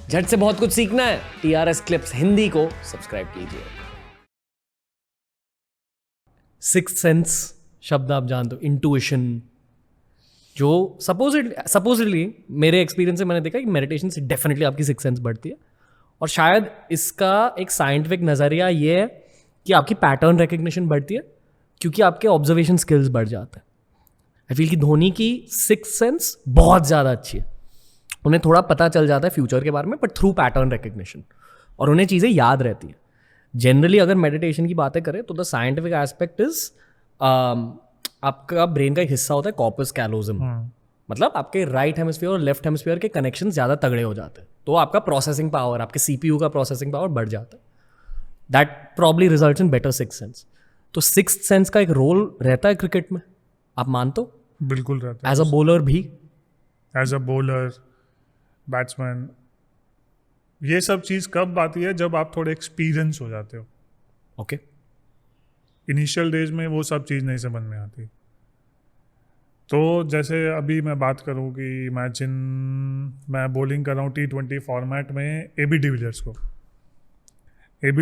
झट से बहुत कुछ सीखना है, TRS क्लिप्स हिंदी को सब्सक्राइब कीजिए। सिक्स्थ सेंस शब्द आप जानते हो, इंट्यूशन, जो सपोजिटली मेरे एक्सपीरियंस से मैंने देखा कि मेडिटेशन से डेफिनेटली आपकी सिक्स्थ सेंस बढ़ती है। और शायद इसका एक साइंटिफिक नज़रिया ये है कि आपकी पैटर्न रिकग्निशन बढ़ती है क्योंकि आपके ऑब्जर्वेशन स्किल्स बढ़ जाते हैं। आई फील कि धोनी की सिक्स्थ सेंस बहुत ज़्यादा अच्छी है। उन्हें थोड़ा पता चल जाता है फ्यूचर के बारे में, बट थ्रू पैटर्न रिकग्निशन, और उन्हें चीज़ें याद रहती है। जनरली अगर मेडिटेशन की बातें करें तो द साइंटिफिक एस्पेक्ट इज आपका ब्रेन का एक हिस्सा होता है कॉर्पस कैलोजम, मतलब आपके राइट हेमिस्फीयर और लेफ्ट हेमिस्फीयर के कनेक्शन ज़्यादा तगड़े हो जाते हैं, तो आपका प्रोसेसिंग पावर, आपके CPU का प्रोसेसिंग पावर बढ़ जाता है। That probably results in better sixth sense. तो सिक्स्थ सेंस का एक रोल रहता है क्रिकेट में, आप मानते हो? बिल्कुल रहता है। एज अ बॉलर भी, एज अ बॉलर, बैट्समैन, ये सब चीज़ कब आती है? जब आप थोड़े एक्सपीरियंस हो जाते हो। ओके। इनिशियल डेज में वो सब चीज़ नहीं समझ में आती। तो जैसे अभी मैं बात करूँ कि इमेजिन मैं बॉलिंग कर रहा हूँ T20 फॉर्मेट में AB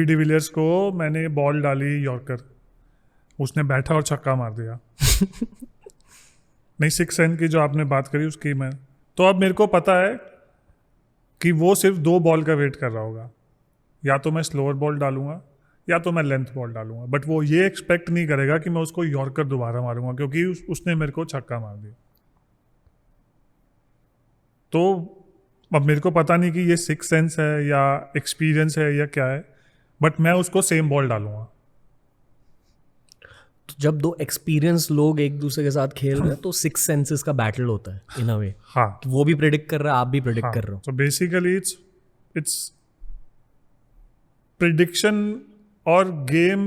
डिविलियर्स को मैंने बॉल डाली यॉर्कर, उसने बैठा और छक्का मार दिया। नहीं, सिक्स सेंस की जो आपने बात करी उसकी मैं, तो अब मेरे को पता है कि वो सिर्फ 2 बॉल का वेट कर रहा होगा, या तो मैं स्लोअर बॉल डालूंगा या तो मैं लेंथ बॉल डालूंगा, बट वो ये एक्सपेक्ट नहीं करेगा कि मैं उसको यॉर्कर दोबारा मारूंगा क्योंकि उसने मेरे को छक्का मार दिया। तो अब मेरे को पता नहीं कि ये सिक्स सेंस है या एक्सपीरियंस है या क्या है, बट मैं उसको सेम बॉल डालूंगा। तो जब दो एक्सपीरियंस लोग एक दूसरे के साथ खेल रहे हैं तो सिक्स सेंसेस का बैटल होता है इन अ वे। हाँ, वो भी प्रेडिक्ट कर रहा है, आप भी प्रेडिक्ट कर रहे हो। तो बेसिकली इट्स प्रिडिक्शन, और गेम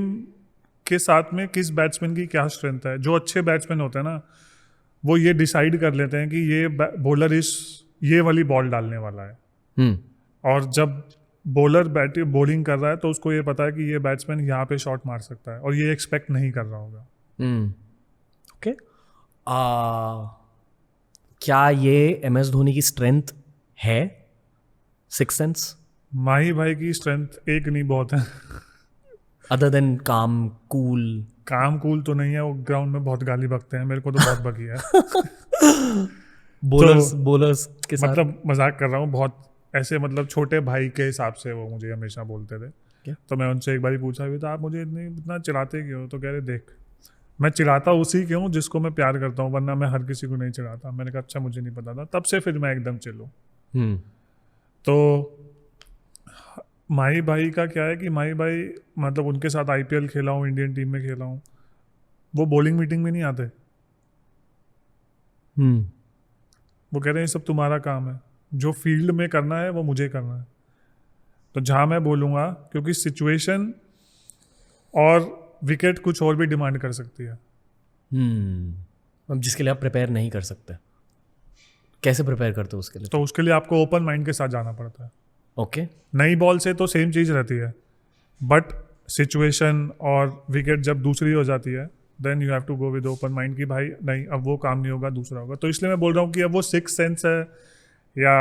के साथ में किस बैट्समैन की क्या स्ट्रेंथ है। जो अच्छे बैट्समैन होते हैं ना, वो ये डिसाइड कर लेते हैं कि ये बॉलर ये वाली बॉल डालने वाला है। और जब बॉलर बॉलिंग कर रहा है तो उसको ये पता है कि ये बैट्समैन यहाँ पे शॉट मार सकता है और ये एक्सपेक्ट नहीं कर रहा होगा। ओके। क्या ये MS धोनी की स्ट्रेंथ है, सिक्स सेंस? माही भाई की स्ट्रेंथ एक नहीं बहुत है। अदर देन काम कूल? काम कूल तो नहीं है, वो ग्राउंड में बहुत गाली बकते हैं, मेरे को तो बहुत बकी है। बोलर्स के साथ मतलब मजाक कर रहा हूँ, बहुत ऐसे मतलब छोटे भाई के हिसाब से वो मुझे हमेशा बोलते थे। क्या? तो मैं उनसे एक बार पूछा भी था, आप मुझे इतना चिढ़ाते क्यों? तो कह रहे देख, मैं चिढ़ाता उसी क्यों जिसको मैं प्यार करता हूँ, वरना मैं हर किसी को नहीं चिढ़ाता। मैंने कहा अच्छा, मुझे नहीं पता था। तब से फिर मैं एकदम चिल हूँ। तो माही भाई का क्या है कि माही भाई मतलब उनके साथ IPL खेला हूँ, इंडियन टीम में खेला हूँ, वो बॉलिंग मीटिंग में नहीं आते। वो कह रहे हैं ये सब तुम्हारा काम है, जो फील्ड में करना है वो मुझे करना है। तो जहाँ मैं बोलूँगा, क्योंकि सिचुएशन और विकेट कुछ और भी डिमांड कर सकती है। अब जिसके लिए आप प्रिपेयर नहीं कर सकते, कैसे प्रिपेयर करते हो उसके लिए? तो उसके लिए आपको ओपन माइंड के साथ जाना पड़ता है। ओके। नई बॉल से तो सेम चीज़ रहती है, बट सिचुएशन और विकेट जब दूसरी हो जाती है, then you have to go with open mind कि भाई नहीं, अब वो काम नहीं होगा, दूसरा होगा। तो इसलिए मैं बोल रहा हूँ कि अब वो सिक्स सेंस है या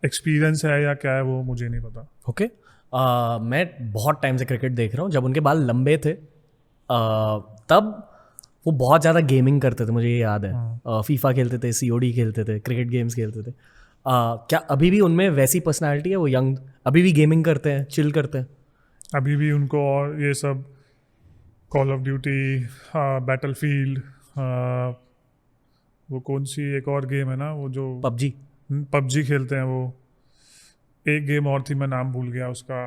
एक्सपीरियंस है या क्या है, वो मुझे नहीं पता। ओके। मैं बहुत टाइम से क्रिकेट देख रहा हूँ। जब उनके बाल लंबे थे तब वो बहुत ज़्यादा गेमिंग करते थे, मुझे ये याद है। फीफा खेलते थे, COD खेलते थे, क्रिकेट गेम्स खेलते थे। क्या अभी भी उनमें वैसी पर्सनालिटी है? वो यंग अभी भी गेमिंग करते हैं, चिल करते हैं? अभी भी उनको और ये सब कॉल ऑफ ड्यूटी, बैटलफील्ड, वो कौन सी एक और गेम है ना, वो जो पबजी खेलते हैं। वो एक गेम और थी, मैं नाम भूल गया उसका,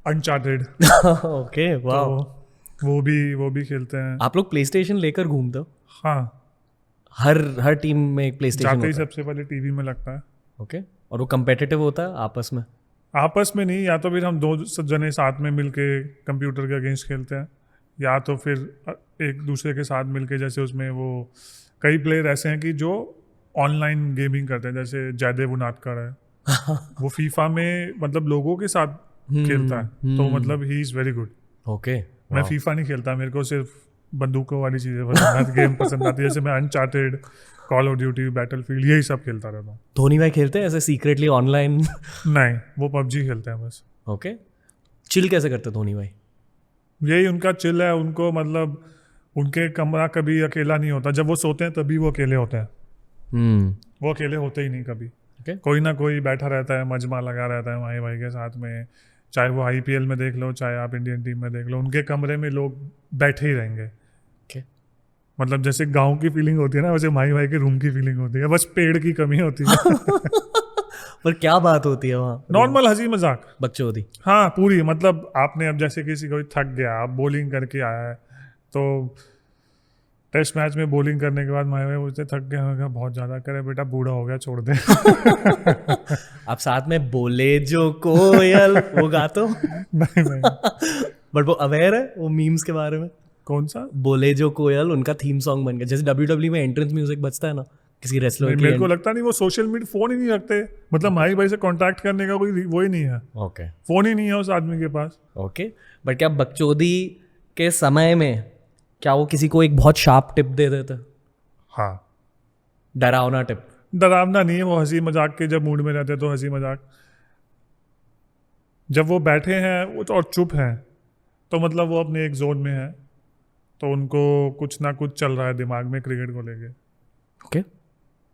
अनचार्टेड। ओके, वाह। तो वो भी खेलते हैं। आप लोग प्लेस्टेशन लेकर घूमते हो? हाँ, हर टीम में एक प्लेस्टेशन जाते ही सबसे पहले टीवी में लगता है। ओके। और वो कंपेटिटिव होता है आपस में? आपस में नहीं, या तो फिर हम 2 जने साथ में मिलके कंप्यूटर के अगेंस्ट खेलते हैं, या तो फिर एक दूसरे के साथ मिलके, जैसे उसमें वो कई प्लेयर ऐसे हैं कि जो ऑनलाइन गेमिंग करते हैं, जैसे जयदेव उनादकर है। वो फीफा में मतलब लोगों के साथ खेलता है, तो मतलब he is very good. Okay. मैं फीफा नहीं खेलता, मेरे को सिर्फ बंदूकों वाली चीज़ें पसंद आती, गेम पसंद आती है। जैसे मैं uncharted, call of duty, battlefield, यही सब खेलता रहता हूँ। धोनी भाई खेलते हैं ऐसे सीक्रेटली ऑनलाइन? नहीं, वो पबजी खेलते हैं बस। ओके, चिल कैसे करते धोनी भाई? यही उनका चिल है। उनको मतलब उनके कमरा कभी अकेला नहीं होता। जब वो सोते हैं तभी वो अकेले होते हैं। वो अकेले होते ही नहीं कभी। कोई ना कोई बैठा रहता है, मजमा लगा रहता है माही भाई के साथ में। चाहे वो IPL में देख लो, चाहे आप इंडियन टीम में देख लो, उनके कमरे में लोग बैठे ही रहेंगे। मतलब जैसे गांव की फीलिंग होती है ना, वैसे माही भाई के रूम की फीलिंग होती है। बस पेड़ की कमी होती है। पर क्या बात होती है वहाँ? नॉर्मल हंसी मजाक, बकचोदी। हाँ पूरी। मतलब आपने अब जैसे किसी को थक गया, आप बॉलिंग करके आया है, तो टेस्ट मैच में बॉलिंग करने के बाद माही भाई मुझसे थक गया, मैं कहा बहुत ज़्यादा करे बेटा, बूढ़ा हो गया, छोड़ दे। आप साथ में बोले जो कोयल वो गा तो नहीं बट वो अवेयर है वो मीम्स के बारे में? कौन सा? बोले जो कोयल उनका थीम सॉन्ग बन गया। जैसे WWE में एंट्रेंस म्यूजिक बजता है ना किसी रेसलर की। मेरे को लगता नहीं वो सोशल मीडिया, फोन ही नहीं रखते। मतलब माही भाई से कांटेक्ट करने का कोई वो ही नहीं है। ओके, फोन ही नहीं है उस आदमी के पास। ओके, बट क्या बकचोदी के समय में क्या वो किसी को एक बहुत शार्प टिप दे देते? हाँ, डरावना टिप? डरावना नहीं है, वो हंसी मजाक के जब मूड में रहते हैं तो हंसी मजाक। जब वो बैठे हैं वो और चुप हैं, तो मतलब वो अपने एक जोन में है, तो उनको कुछ ना कुछ चल रहा है दिमाग में क्रिकेट को लेके। ओके,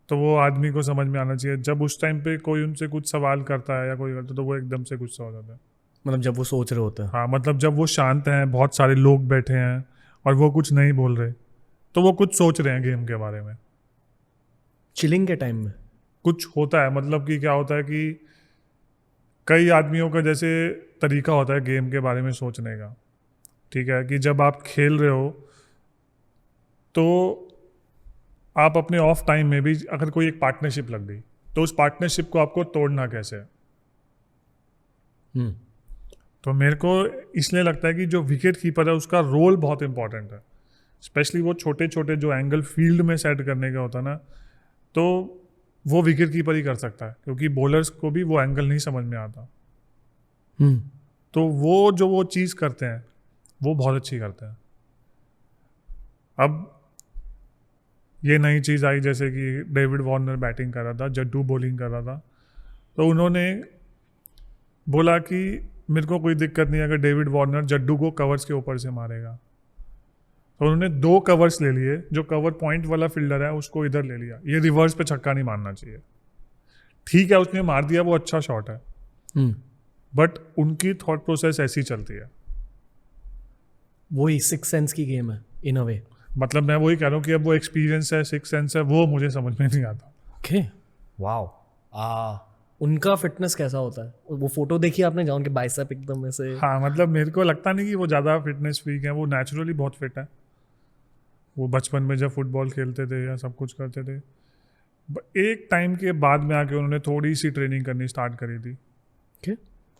तो वो आदमी को समझ में आना चाहिए। जब उस टाइम पे कोई उनसे कुछ सवाल करता है या कोई करता है, तो वो एकदम से गुस्सा हो जाता है। मतलब जब वो सोच रहे होते हैं? हाँ, मतलब जब वो शांत हैं, बहुत सारे लोग बैठे हैं और वो कुछ नहीं बोल रहे, तो वो कुछ सोच रहे हैं गेम के बारे में। चिलिंग के टाइम में कुछ होता है, मतलब कि क्या होता है कि कई आदमियों का जैसे तरीका होता है गेम के बारे में सोचने का। ठीक है, कि जब आप खेल रहे हो तो आप अपने ऑफ टाइम में भी अगर कोई एक पार्टनरशिप लग गई, तो उस पार्टनरशिप को आपको तोड़ना कैसे है। तो मेरे को इसलिए लगता है कि जो विकेट कीपर है उसका रोल बहुत इंपॉर्टेंट है। स्पेशली वो छोटे छोटे जो एंगल फील्ड में सेट करने का होता है ना, तो वो विकेट कीपर ही कर सकता है, क्योंकि बॉलर्स को भी वो एंगल नहीं समझ में आता। तो वो जो वो चीज़ करते हैं वो बहुत अच्छी करते हैं। अब ये नई चीज़ आई, जैसे कि डेविड वार्नर बैटिंग कर रहा था, जड्डू बॉलिंग कर रहा था, तो उन्होंने बोला कि मेरे को कोई दिक्कत नहीं अगर डेविड वार्नर जड्डू को कवर्स के ऊपर से मारेगा। तो उन्होंने 2 कवर्स ले लिए, जो कवर पॉइंट वाला फील्डर है उसको इधर ले लिया। ये रिवर्स पे छक्का नहीं मारना चाहिए। ठीक है, उसने मार दिया, वो अच्छा शॉट है, बट उनकी थॉट प्रोसेस ऐसी चलती है। वही सिक्स सेंस की गेम है इन अ वे। मतलब मैं वही कह रहा हूँ कि अब वो एक्सपीरियंस है, सिक्स सेंस है, वो मुझे समझ में नहीं आता। Okay, wow. उनका फिटनेस कैसा होता है? वो फोटो देखी आपने जहाँ उनके बाइसेप एकदम ऐसे? हाँ, मतलब मेरे को लगता नहीं कि वो ज़्यादा फिटनेस फ्रीक है, वो नेचुरली बहुत फिट है। वो बचपन में जब फुटबॉल खेलते थे या सब कुछ करते थे, एक टाइम के बाद में आके उन्होंने थोड़ी सी ट्रेनिंग करनी स्टार्ट करी थी। okay.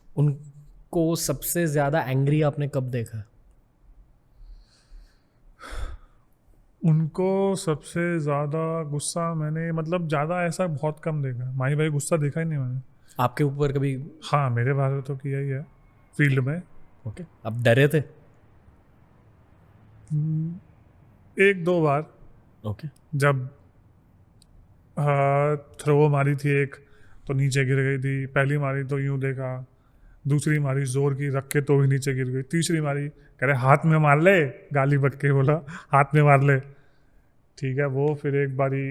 उनको सबसे ज़्यादा एंग्री आपने कब देखा? उनको सबसे ज़्यादा गुस्सा मैंने, मतलब ज़्यादा ऐसा बहुत कम देखा। माही भाई गुस्सा देखा ही नहीं मैंने। आपके ऊपर कभी? हाँ, मेरे बारे में तो किया ही है फील्ड में। ओके, आप डरे थे? 1-2 बार। ओके, जब थ्रो मारी थी एक, तो नीचे गिर गई थी। पहली मारी तो यूं देखा, दूसरी मारी जोर की रख के तो भी नीचे गिर गई। तीसरी मारी कह रहे हाथ में मार ले, गाली बक के बोला हाथ में मार ले। ठीक है, वो फिर एक बारी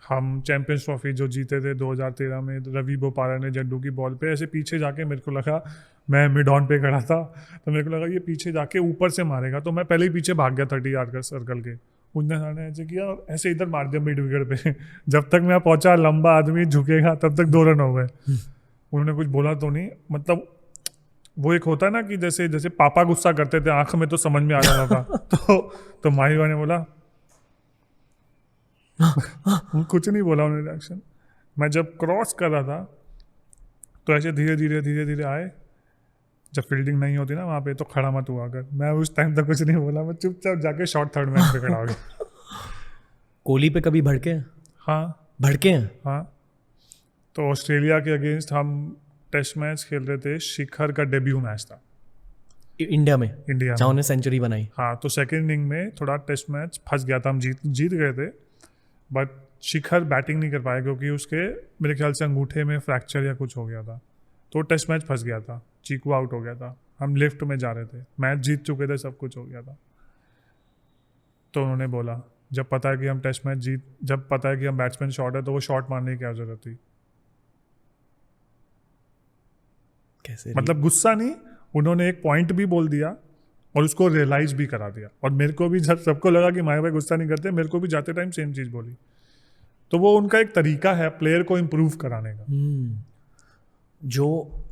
हम चैंपियंस ट्रॉफी जो जीते थे 2013 में, रवि बोपारा ने जड्डू की बॉल पे ऐसे पीछे जाके, मेरे को लगा, मैं मिड ऑन पे खड़ा था, तो मेरे को लगा ये पीछे जाके ऊपर से मारेगा, तो मैं पहले ही पीछे भाग गया 30 यार्ड का सर्कल के। उसने सामने ऐसे किया, ऐसे इधर मार दिया मिड विकेट पे। जब तक मैं पहुंचा, लंबा आदमी झुकेगा, तब तक 2 रन हो गए। उन्होंने कुछ बोला तो नहीं। मतलब वो एक होता है ना कि जैसे जैसे पापा गुस्सा करते थे, आंख में तो समझ में आ जाता था। तो माही ने बोला कुछ नहीं बोला उन्होंने रिएक्शन। मैं जब क्रॉस कर रहा था तो ऐसे धीरे धीरे आए। जब फील्डिंग नहीं होती ना वहाँ पे, तो खड़ा मत हुआ कर। मैं उस टाइम तक कुछ नहीं बोला, मैं चुपचाप जाके शॉर्ट थर्ड मैन पे खड़ा हो गया। कोहली पे कभी भड़के हैं? हाँ, भड़के हैं? हाँ। तो ऑस्ट्रेलिया के अगेंस्ट हम टेस्ट मैच खेल रहे थे, शिखर का डेब्यू मैच था। इंडिया में इंडिया जहाँ में। उन्हें सेंचुरी बनाई। हाँ, तो सेकेंड इनिंग में थोड़ा टेस्ट मैच फंस गया था, हम जीत गए थे, बट शिखर बैटिंग नहीं कर पाया क्योंकि उसके मेरे ख्याल से अंगूठे में फ्रैक्चर या कुछ हो गया था, तो टेस्ट मैच फंस गया था, चीकू आउट हो गया था, हम लेफ्ट में जा रहे थे, मैच जीत चुके थे, सब कुछ हो गया था। तो उन्होंने बोला जब पता है कि हम टेस्ट मैच जब पता है कि हम बैट्समैन शॉट है तो वो शॉट मारने की क्या जरूरत थी। कैसे मतलब गुस्सा नहीं, उन्होंने एक पॉइंट भी बोल दिया और उसको रियलाइज भी करा दिया, और मेरे को भी जब सबको लगा कि माया भाई गुस्सा नहीं करते, मेरे को भी जाते टाइम सेम चीज़ बोली। तो वो उनका एक तरीका है प्लेयर को इम्प्रूव कराने का। जो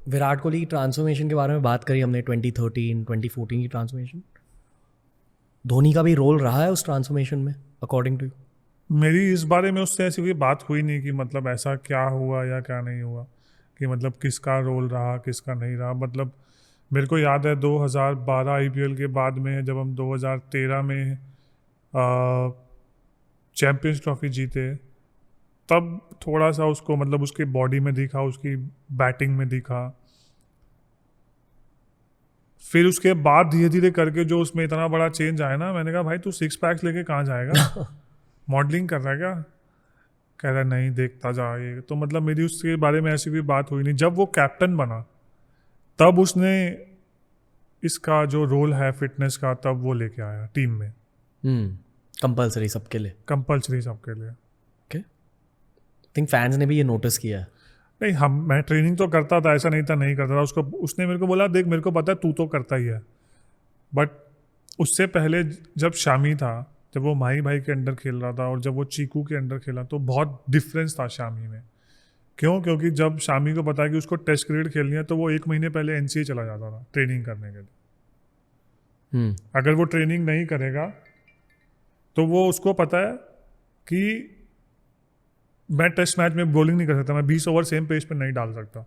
विराट कोहली की ट्रांसफॉर्मेशन के बारे में बात करी हमने 2013 2014 की ट्रांसफॉर्मेशन, धोनी का भी रोल रहा है उस ट्रांसफॉर्मेशन में अकॉर्डिंग टू यू? मेरी इस बारे में उससे ऐसी कोई बात हुई नहीं कि मतलब ऐसा क्या हुआ या क्या नहीं हुआ, कि मतलब किसका रोल रहा किसका नहीं रहा। मतलब मेरे को याद है 2012 आईपीएल के बाद में जब हम 2013 में चैम्पियंस ट्रॉफी जीते, तब थोड़ा सा उसको मतलब उसकी बॉडी में दिखा, उसकी बैटिंग में दिखा। फिर उसके बाद धीरे धीरे करके जो उसमें इतना बड़ा चेंज आया ना, मैंने कहा भाई तू 6 पैक्स लेके कहाँ जाएगा, मॉडलिंग कर रहा है क्या? कह रहा नहीं देखता जा ये। तो मतलब मेरी उसके बारे में ऐसी कोई बात हुई नहीं। जब वो कैप्टन बना तब उसने इसका जो रोल है फिटनेस का, तब वो लेके आया टीम में, कंपलसरी सबके लिए, कंपलसरी सबके लिए। ओके, थिंक फैंस ने भी ये नोटिस किया है। नहीं, मैं ट्रेनिंग तो करता था, ऐसा नहीं था नहीं करता था। उसने मेरे को बोला देख मेरे को पता है तू तो करता ही है, बट उससे पहले जब शामी था, जब वो माही भाई के अंडर खेल रहा था और जब वो चीकू के अंडर खेला, तो बहुत डिफरेंस था शामी में। क्यों? क्योंकि जब शामी को पता है कि उसको टेस्ट क्रिकेट खेलनी है तो वो 1 महीने पहले एनसीए चला जाता था ट्रेनिंग करने के लिए। अगर वो ट्रेनिंग नहीं करेगा तो वो उसको पता है कि मैं टेस्ट मैच में बॉलिंग नहीं कर सकता, मैं 20 ओवर सेम पेज पर नहीं डाल सकता।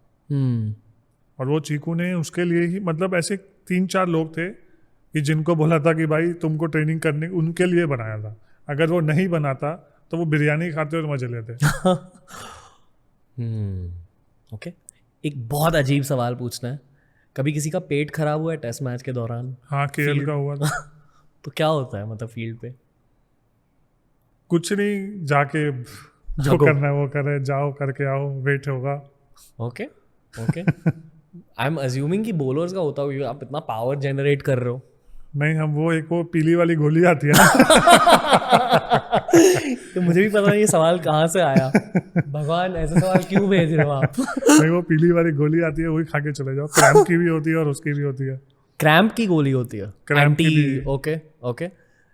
और वो चीकू ने उसके लिए ही, मतलब ऐसे 3-4 लोग थे कि जिनको बोला था कि भाई तुमको ट्रेनिंग करने, उनके लिए बनाया था। अगर वो नहीं बनाता तो वो बिरयानी खाते और मजे लेते। ओके, एक बहुत अजीब सवाल पूछना है, कभी किसी का पेट खराब हुआ है टेस्ट मैच के दौरान? हाँ, केएल का हुआ था। तो क्या होता है मतलब फील्ड पे? कुछ नहीं, जाके जो करना है वो करे, जाओ करके आओ, वेट होगा। Okay okay, I am assuming कि बॉलर्स का होता होगा, आप इतना पावर जनरेट कर रहे हो। नहीं, हम वो पीली वाली गोली आती है ना। तो मुझे भी पता नहीं ये सवाल कहाँ से आया, भगवान ऐसे सवाल क्यों भेज रहे हो आप? नहीं, वो पीली वाली गोली आती है, वही खा के चले जाओ। क्रैम्प की भी होती है और उसकी भी होती है। क्रैम्प की गोली होती है? क्रैम्प की भी। Okay okay.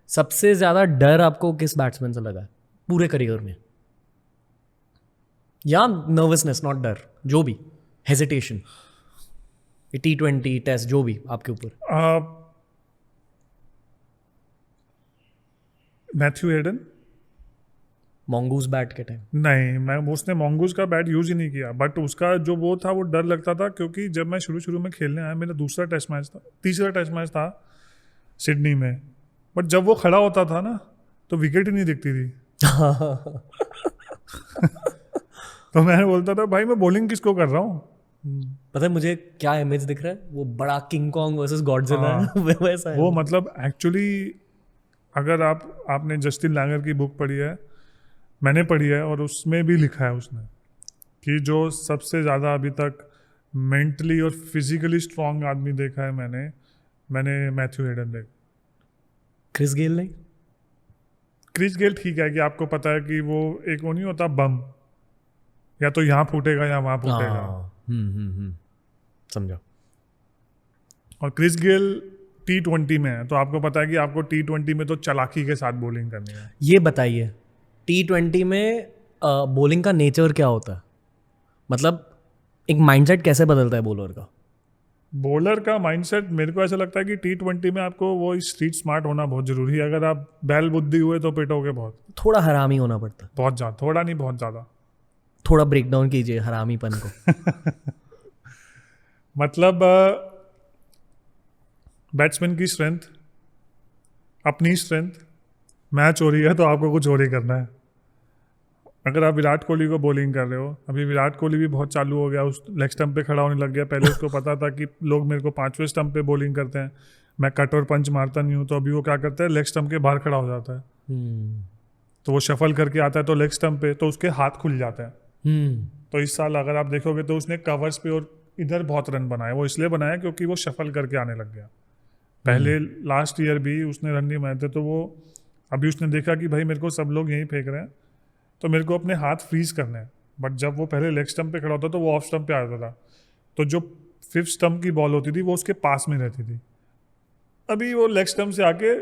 सबसे ज्यादा डर आपको किस बैट्समैन से लगा है पूरे करियर में? या नर्वसनेस, नॉट डर, जो भी, हेजिटेशन, T20 टेस्ट, जो भी आपके ऊपर। Matthew Hayden. मॉन्गूज बैट के टाइम? नहीं, उसने मॉन्गूज का बैट यूज ही नहीं किया, बट उसका जो वो था वो डर लगता था, क्योंकि जब मैं शुरू में खेलने आया, मेरा तीसरा टेस्ट मैच था सिडनी में, बट जब वो खड़ा होता था ना तो विकेट ही नहीं दिखती थी। तो मैं बोलता था भाई मैं बॉलिंग किसको कर रहा हूँ। पता है मुझे क्या इमेज दिख रहा है? वो बड़ा किंग कॉन्ग वर्सेस गॉडजिला है, वैसा है वो। मतलब एक्चुअली अगर आपने जस्टिन लैंगर की बुक पढ़ी है, मैंने पढ़ी है, और उसमें भी लिखा है उसने कि जो सबसे ज़्यादा अभी तक मेंटली और फिजिकली स्ट्रांग आदमी देखा है मैंने मैथ्यू हेडन देखा। क्रिस गेल नहीं? क्रिस गेल ठीक है कि आपको पता है कि वो एक वो नहीं होता बम, या तो यहाँ फूटेगा या वहाँ फूटेगा। समझा। और क्रिस गेल T20 में है, तो आपको पता है कि आपको T20 में तो चालाकी के साथ बॉलिंग करनी है। ये बताइए T20 में बॉलिंग का नेचर क्या होता है? मतलब एक माइंडसेट कैसे बदलता है बॉलर का? बॉलर का माइंडसेट मेरे को ऐसा लगता है कि T20 में आपको वो स्ट्रीट स्मार्ट होना बहुत जरूरी है। अगर आप बैल बुद्धि हुए तो पिटोगे बहुत। थोड़ा हरामी होना पड़ता है? बहुत ज़्यादा, थोड़ा नहीं बहुत ज़्यादा। थोड़ा ब्रेक डाउन कीजिए हरामीपन को। मतलब बैट्समैन की स्ट्रेंथ, अपनी स्ट्रेंथ, मैच हो रही है तो आपको कुछ और ही करना है। अगर आप विराट कोहली को बॉलिंग कर रहे हो, अभी विराट कोहली भी बहुत चालू हो गया, उस लेग स्टंप पे खड़ा होने लग गया। पहले उसको पता था कि लोग मेरे को 5वें स्टंप पे बॉलिंग करते हैं, मैं कट और पंच मारता नहीं हूँ, तो अभी वो क्या करता है, लेग स्टंप के बाहर खड़ा हो जाता है। तो वो शफल करके आता है तो लेग स्टंप पे, तो उसके हाथ खुल जाते हैं। तो इस साल अगर आप देखोगे तो उसने कवर्स पे और इधर बहुत रन बनाए। वो इसलिए बनाया क्योंकि वो शफल करके आने लग गया। पहले लास्ट ईयर भी उसने रन नहीं बनाए थे, तो वो अभी उसने देखा कि भाई मेरे को सब लोग यहीं फेंक रहे हैं, तो मेरे को अपने हाथ फ्रीज करने हैं। बट जब वो पहले लेग स्टंप पे खड़ा होता तो वो ऑफ स्टंप पे आ जाता था, तो जो 5th स्टंप की बॉल होती थी वो उसके पास में रहती थी। अभी वो लेग स्टंप से आके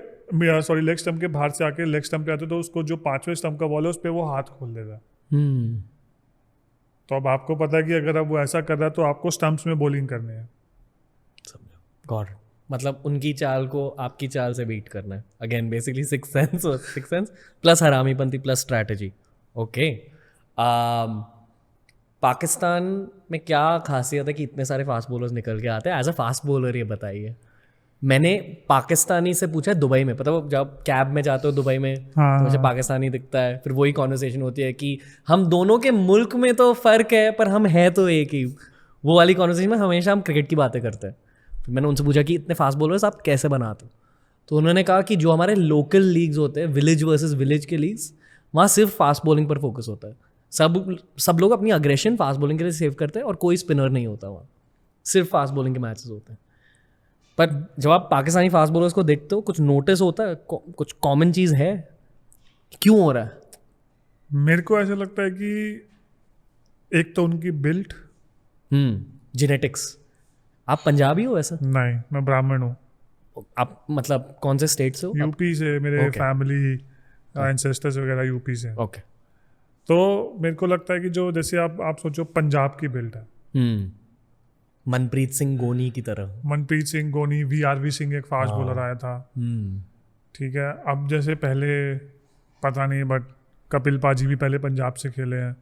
लेग स्टंप के बाहर से आके लेग स्टंप पे आते, तो उसको जो 5वें स्टंप का बॉल है उस पर वो हाथ खोल देता। तो अब आपको पता है कि अगर अब वो ऐसा कर रहा है तो आपको स्टंप्स में बॉलिंग करनी है। गॉड, मतलब उनकी चाल को आपकी चाल से बीट करना है। Again basically six sense plus हरामीपंती प्लस स्ट्रैटेजी। ओके, पाकिस्तान में क्या खासियत है कि इतने सारे फास्ट बॉलर्स निकल के आते हैं? एज अ फास्ट बॉलर ये बताइए। मैंने पाकिस्तानी से पूछा दुबई में, पता वो जब कैब में जाते हो दुबई में तो मुझे पाकिस्तानी दिखता है, फिर वही कॉन्वर्सेशन होती है कि हम दोनों के मुल्क में तो फ़र्क है पर हम हैं तो एक ही। वो वाली कॉन्वर्सेशन में हमेशा हम क्रिकेट की बातें करते हैं। फिर मैंने उनसे पूछा कि इतने फास्ट बॉलर्स आप कैसे बनाते हो? तो उन्होंने कहा कि जो हमारे लोकल लीग्स होते हैं, विलेज वर्सेस विलेज के लीग्स, वहाँ सिर्फ फास्ट बॉलिंग पर फोकस होता है। सब लोग अपनी अग्रेशन फास्ट बॉलिंग के लिए सेव करते हैं और कोई स्पिनर नहीं होता वहाँ, सिर्फ फास्ट बॉलिंग के मैचेस होते हैं। पर जब आप पाकिस्तानी फास्ट बॉलर्स को देखते हो, कुछ नोटिस होता है, कुछ कॉमन चीज़ है, क्यों हो रहा है? मेरे को ऐसा लगता है कि एक तो उनकी बिल्ट, जेनेटिक्स। आप पंजाबी हो ऐसा? नहीं, मैं ब्राह्मण हूँ। आप मतलब कौन से स्टेट से हो? यूपी से, मेरे फैमिली एंसेस्टर्स वगैरह यूपी से। ओके। तो मेरे को लगता है कि जो जैसे आप सोचो पंजाब की बिल्ट है, मनप्रीत सिंह गोनी की तरह। मनप्रीत सिंह गोनी, VRV सिंह एक फास्ट बॉलर आया था, ठीक है। अब जैसे पहले पता नहीं, बट कपिल पाजी भी पहले पंजाब से खेले हैं।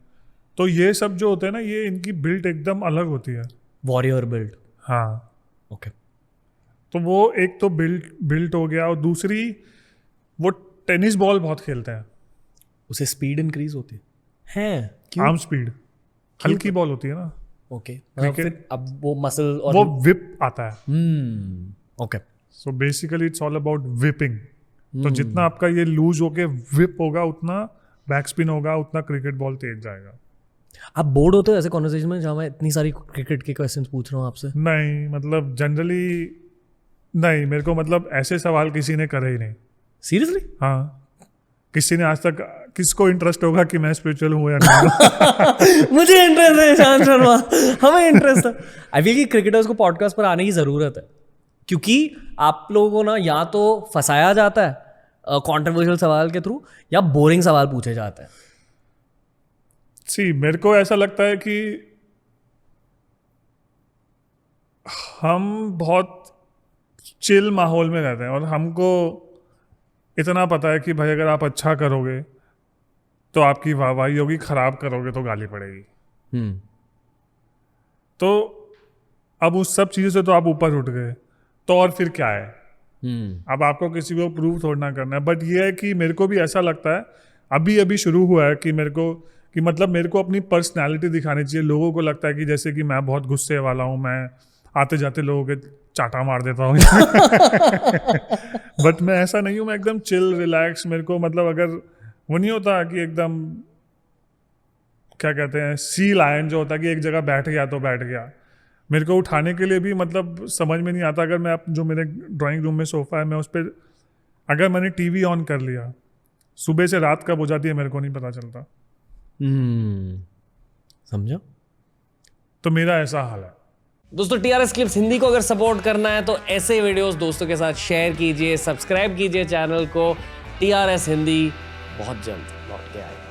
तो ये सब जो होते हैं ना, ये इनकी बिल्ट एकदम अलग होती है, वॉरियर बिल्ड। हाँ, ओके। तो वो एक तो बिल्ट हो गया, और दूसरी वो टेनिस बॉल बहुत खेलते हैं, उसे स्पीड इंक्रीज होती है। क्यों? आर्म स्पीड, हल्की बॉल होती है ना। ओके, फिर अब वो मसल और वो विप आता है। Okay, so basically it's all about whipping. तो जितना आपका ये लूज होके विप होगा, उतना बैक स्पिन होगा, उतना क्रिकेट बॉल तेज जाएगा। आप बोर्ड होते हो ऐसे कॉन्वर्सेशन में जहाँ मैं इतनी सारी क्रिकेट के क्वेश्चंस पूछ रहा हूँ आपसे? नहीं, मतलब जनरली नहीं, मेरे को मतलब ऐसे सवाल किसी ने करे ही नहीं। सीरियसली? हाँ, किसी ने आज तक, किसको इंटरेस्ट होगा कि मैं स्पिरिचुअल हूँ या नहीं? मुझे इंटरेस्ट है शांत शर्मा, हमें इंटरेस्ट है। आई फील कि क्रिकेटर्स को पॉडकास्ट पर आने की ज़रूरत है, क्योंकि आप लोगों को ना या तो फंसाया जाता है कंट्रोवर्शियल सवाल के थ्रू, या बोरिंग सवाल पूछे जाते हैं। मेरे को ऐसा लगता है कि हम बहुत चिल माहौल में रहते हैं, और हमको इतना पता है कि भाई अगर आप अच्छा करोगे तो आपकी वाहवाही होगी, खराब करोगे तो गाली पड़ेगी। तो अब उस सब चीज़ों से तो आप ऊपर उठ गए, तो और फिर क्या है? अब आपको किसी को प्रूव थोड़ा करना है। बट ये है कि मेरे को भी ऐसा लगता है, अभी शुरू हुआ है कि मेरे को अपनी पर्सनैलिटी दिखानी चाहिए। लोगों को लगता है कि जैसे कि मैं बहुत गुस्से वाला हूँ, मैं आते जाते लोगों के चाटा मार देता हूँ। बट मैं ऐसा नहीं हूँ, मैं एकदम चिल रिलैक्स। मेरे को मतलब अगर वो नहीं होता कि एकदम, क्या कहते हैं, सी लायन जो होता है कि एक जगह बैठ गया तो बैठ गया। मेरे को उठाने के लिए भी मतलब समझ में नहीं आता। अगर मैं जो मेरे ड्राइंग रूम में सोफ़ा है, मैं उस पर अगर मैंने टीवी ऑन कर लिया, सुबह से रात कब हो जाती है मेरे को नहीं पता चलता। समझो? तो मेरा ऐसा हाल है। दोस्तों, TRS क्लिप्स हिंदी को अगर सपोर्ट करना है तो ऐसे वीडियोस दोस्तों के साथ शेयर कीजिए, सब्सक्राइब कीजिए चैनल को। TRS हिंदी बहुत जल्द लौट के आएगा।